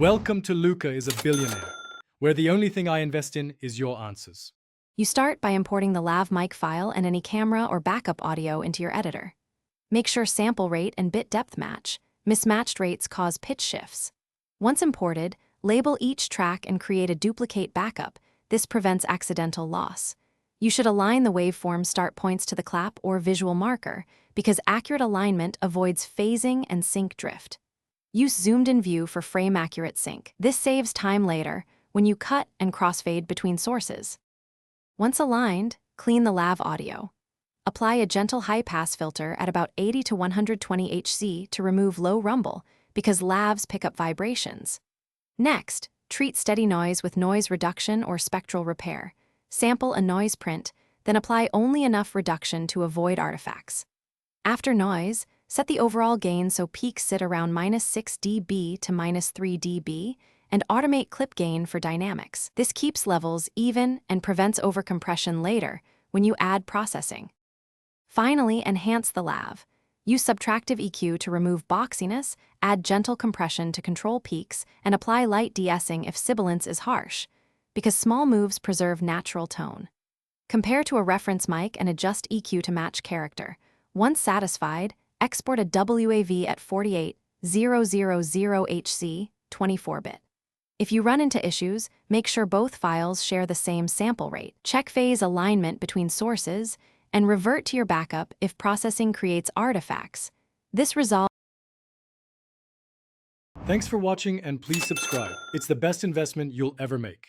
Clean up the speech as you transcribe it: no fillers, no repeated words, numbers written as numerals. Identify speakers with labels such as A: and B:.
A: Welcome to Luca is a Billionaire, where the only thing I invest in is your answers.
B: You start by importing the lav mic file and any camera or backup audio into your editor. Make sure sample rate and bit depth match. Mismatched rates cause pitch shifts. Once imported, label each track and create a duplicate backup. This prevents accidental loss. You should align the waveform start points to the clap or visual marker because accurate alignment avoids phasing and sync drift. Use zoomed-in view for frame-accurate sync. This saves time later when you cut and crossfade between sources. Once aligned, clean the lav audio. Apply a gentle high-pass filter at about 80 to 120 Hz to remove low rumble because lavs pick up vibrations. Next, treat steady noise with noise reduction or spectral repair. Sample a noise print, then apply only enough reduction to avoid artifacts. After noise, set the overall gain so peaks sit around -6 dB to -3 dB, and automate clip gain for dynamics. This keeps levels even and prevents overcompression later when you add processing. Finally, enhance the lav. Use subtractive EQ to remove boxiness, add gentle compression to control peaks, and apply light de-essing if sibilance is harsh, because small moves preserve natural tone. Compare to a reference mic and adjust EQ to match character. Once satisfied, export a WAV at 48,000 HC, 24-bit. If you run into issues, make sure both files share the same sample rate. Check phase alignment between sources, and revert to your backup if processing creates artifacts. This resolves.
A: Thanks for watching and please subscribe. It's the best investment you'll ever make.